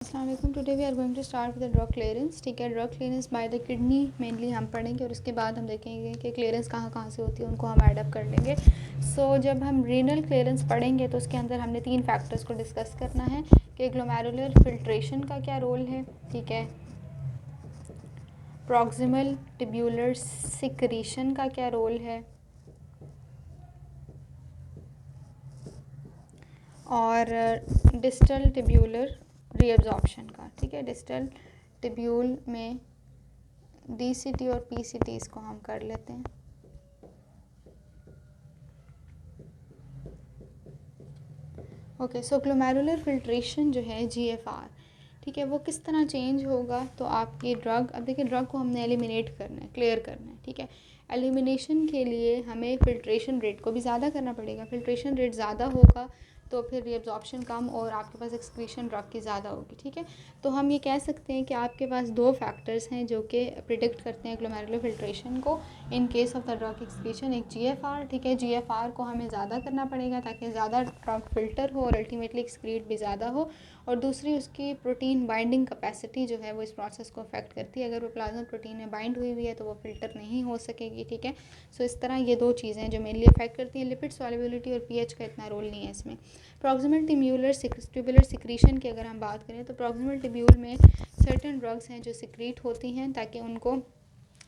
Assalamualaikum. Today we are going to start with the drug clearance. ठीक है, drug clearance by the kidney mainly हम पढ़ेंगे और उसके बाद हम देखेंगे कि क्लियरेंस कहाँ कहाँ से होती है, उनको हम एडअप कर लेंगे. जब हम रीनल क्लियरेंस पढ़ेंगे तो उसके अंदर हमने 3 फैक्टर्स को डिस्कस करना है कि ग्लोमेरुलर फिल्ट्रेशन का क्या रोल है, ठीक है, प्रॉक्सिमल ट्यूब्यूलर सिक्रीशन का क्या रोल है और डिस्टल ट्यूब्यूलर रीअब्जॉर्प्शन का. ठीक है, डिस्टल ट्यूब्यूल में डीसीटी और पीसीटी इसको हम कर लेते हैं. ओके, सो ग्लोमेरुलर फिल्ट्रेशन जो है जीएफआर, ठीक है, वो किस तरह चेंज होगा. तो आपकी ड्रग, अब देखिए ड्रग को हमने एलिमिनेट करना है, क्लियर करना है. ठीक है, एलिमिनेशन के लिए हमें फिल्ट्रेशन रेट को भी ज़्यादा करना पड़ेगा. फिल्ट्रेशन रेट ज़्यादा होगा तो फिर रीअब्जॉर्प्शन कम और आपके पास एक्सक्रीशन ड्रग की ज़्यादा होगी. ठीक है, तो हम ये कह सकते हैं कि आपके पास 2 फैक्टर्स हैं जो कि प्रिडिक्ट करते हैं ग्लोमेरुलर फिल्ट्रेशन को in case of the drug excretion. एक जीएफआर, ठीक है, जीएफआर को हमें ज़्यादा करना पड़ेगा ताकि ज़्यादा ड्रग फिल्टर हो और अल्टीमेटली एक्सक्रीट भी ज़्यादा हो. और दूसरी उसकी प्रोटीन बाइंडिंग कैपेसिटी जो है वो इस प्रोसेस को अफेक्ट करती है. अगर वो प्लाज्मा प्रोटीन में बाइंड हुई हुई है तो वो फिल्टर नहीं हो सकेगी. ठीक है, सो इस तरह ये 2 चीज़ें जो मेनली अफेक्ट करती हैं. लिपिड सॉल्युबिलिटी और पीएच का इतना रोल नहीं है इसमें. प्रॉक्सिमल ट्यूब्यूलर सिक्रीशन की अगर हम बात करें तो प्रॉक्सिमल ट्यूब्यूल में सर्टेन ड्रग्स हैं जो सिक्रीट होती हैं ताकि उनको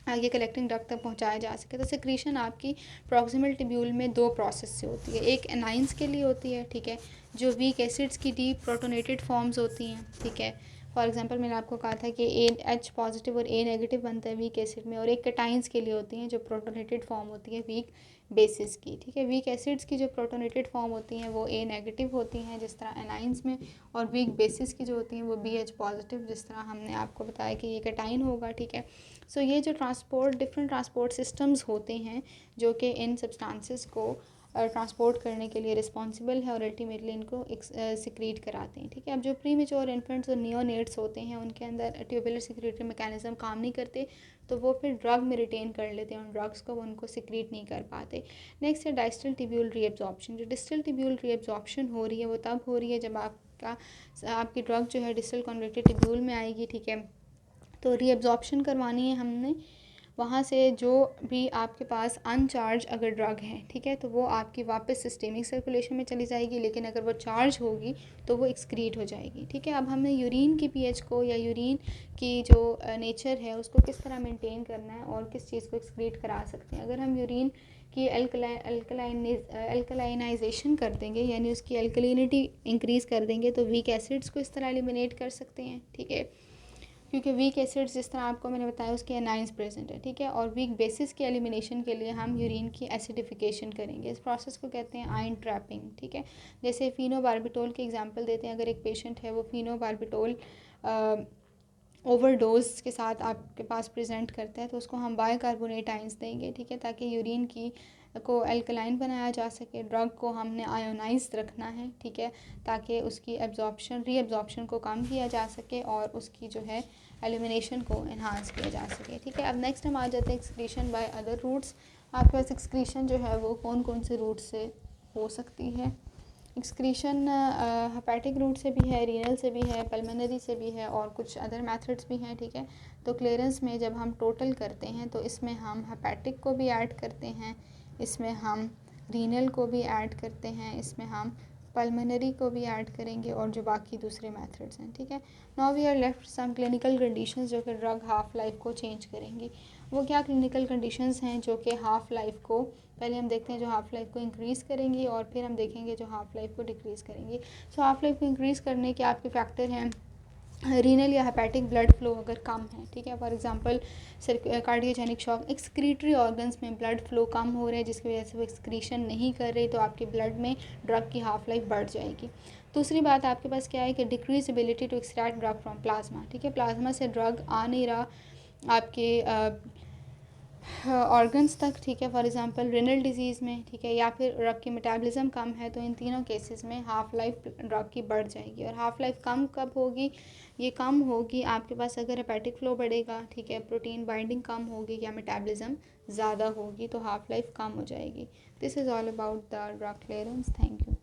आगे कलेक्टिंग ड्रग तक पहुंचाया जा सके. तो सिक्रीशन आपकी प्रॉक्सिमल ट्यूब्यूल में 2 प्रोसेस से होती है. एक एनाइंस के लिए होती है, ठीक है, जो वीक एसिड्स की डीप प्रोटोनेटेड फॉर्म्स होती हैं. ठीक है, फॉर एग्जांपल मैंने आपको कहा था कि एच पॉजिटिव और ए नेगेटिव बनता है वीक एसिड में. और एक कैटाइंस के लिए होती हैं जो प्रोटोनेटेड फॉर्म होती है वीक बेसिस की. ठीक है, वीक एसिड्स की जो प्रोटोनेटेड फॉर्म होती हैं वो ए नेगेटिव होती हैं जिस तरह एनाइंस में, और वीक बेसिस की जो होती हैं वो बी एच पॉजिटिव जिस तरह हमने आपको बताया कि ये कैटाइन होगा. ठीक है, सो ये जो डिफरेंट ट्रांसपोर्ट सिस्टम्स होते हैं जो कि इन सब्सटेंसेस को ट्रांसपोर्ट करने के लिए रिस्पॉन्सिबल है और अल्टीमेटली इनको सिक्रीट कराते हैं. ठीक है, अब जो प्री मेच्योर इन्फेंट्स और नियोनेट्स होते हैं उनके अंदर ट्यूबुलर सिक्रेटरी मैकेनिज्म काम नहीं करते तो वो फिर ड्रग में रिटेन कर लेते हैं उन ड्रग्स को, वो उनको सिक्रीट नहीं कर पाते. नेक्स्ट है डिस्टल ट्यूब्यूल रीअब्जॉर्प्शन. जो डिस्टल ट्यूब्यूल रीअब्जॉर्प्शन हो रही है वो तब हो रही है जब आपकी ड्रग जो है डिस्टल कन्वर्टेड ट्यूब्यूल में आएगी. ठीक है, तो रीअब्जॉर्प्शन करवानी है हमने वहाँ से जो भी आपके पास अनचार्ज अगर ड्रग है, ठीक है, तो वो आपकी वापस सिस्टेमिक सर्कुलेशन में चली जाएगी. लेकिन अगर वो चार्ज होगी तो वो एक्सक्रीट हो जाएगी. ठीक है, अब हमें यूरिन की पीएच को या यूरिन की जो नेचर है उसको किस तरह मेंटेन करना है और किस चीज़ को एक्सक्रीट करा सकते हैं. अगर हम यूरिन की अल्कलाइनाइजेशन कर देंगे यानी उसकी अल्कलिनिटी इंक्रीज़ कर देंगे तो वीक एसिड्स को इस तरह एलिमिनेट कर सकते हैं. ठीक है, क्योंकि वीक एसिड्स जिस तरह आपको मैंने बताया उसके एनाइंस प्रेजेंट है. ठीक है, और वीक बेसिस की एलिमिनेशन के लिए हम यूरिन की एसिडिफिकेशन करेंगे. इस प्रोसेस को कहते हैं आयन ट्रैपिंग. ठीक है, जैसे फिनोबार्बिटोल के एग्जांपल देते हैं. अगर एक पेशेंट है वो फिनोबार्बिटोल ओवरडोज के साथ आपके पास प्रेजेंट करता है तो उसको हम बाइकार्बोनेट आयंस देंगे. ठीक है, ताकि यूरिन की को अल्कलाइन बनाया जा सके. ड्रग को हमने आयोनाइज रखना है. ठीक है, ताकि उसकी रीअब्जॉर्प्शन को कम किया जा सके और उसकी जो है एलिमिनेशन को इन्हांस किया जा सके. ठीक है, अब नेक्स्ट हम आ जाते हैं एक्सक्रीशन बाय अदर रूट्स. आपके पास एक्सक्रीशन जो है वो कौन कौन से रूट से हो सकती है. एक्सक्रीशन हेपेटिक रूट से भी है, रीनल से भी है, पल्मोनरी से भी है और कुछ अदर मेथड्स भी हैं. ठीक है, तो क्लियरेंस में जब हम टोटल करते हैं तो इसमें हम हेपेटिक को भी ऐड करते हैं, इसमें हम रीनल को भी ऐड करते हैं, इसमें हम पल्मोनरी को भी ऐड करेंगे और जो बाकी दूसरे मेथड्स हैं. ठीक है, now we are left some clinical conditions जो कि ड्रग हाफ लाइफ को चेंज करेंगी. वो क्या क्लिनिकल कंडीशंस हैं जो कि हाफ लाइफ को, पहले हम देखते हैं जो हाफ लाइफ को इंक्रीज़ करेंगी और फिर हम देखेंगे जो हाफ लाइफ को डिक्रीज़ करेंगी. सो हाफ लाइफ को इंक्रीज़ करने के आपके फैक्टर हैं रीनल या हेपेटिक ब्लड फ्लो अगर कम है. ठीक है, for example cardiogenic shock, excretory organs में ब्लड फ्लो कम हो रहा है जिसकी वजह से वो एक्सक्रीशन नहीं कर रही तो आपके ब्लड में ड्रग की हाफ लाइफ बढ़ जाएगी. दूसरी बात आपके पास क्या है कि decrease ability to extract drug from plasma. ठीक है, प्लाज्मा से ड्रग आ नहीं रहा आपके ऑर्गन्स तक. ठीक है, फॉर एग्जांपल रेनल डिजीज़ में, ठीक है, या फिर ड्रग की मेटाबॉलिज्म कम है तो इन तीनों केसेस में हाफ़ लाइफ ड्रग की बढ़ जाएगी. और हाफ़ लाइफ कम कब होगी, ये कम होगी आपके पास अगर हेपेटिक फ्लो बढ़ेगा. ठीक है, प्रोटीन बाइंडिंग कम होगी या मेटाबॉलिज्म ज़्यादा होगी तो हाफ़ लाइफ कम हो जाएगी. This is all about the drug clearance. Thank you.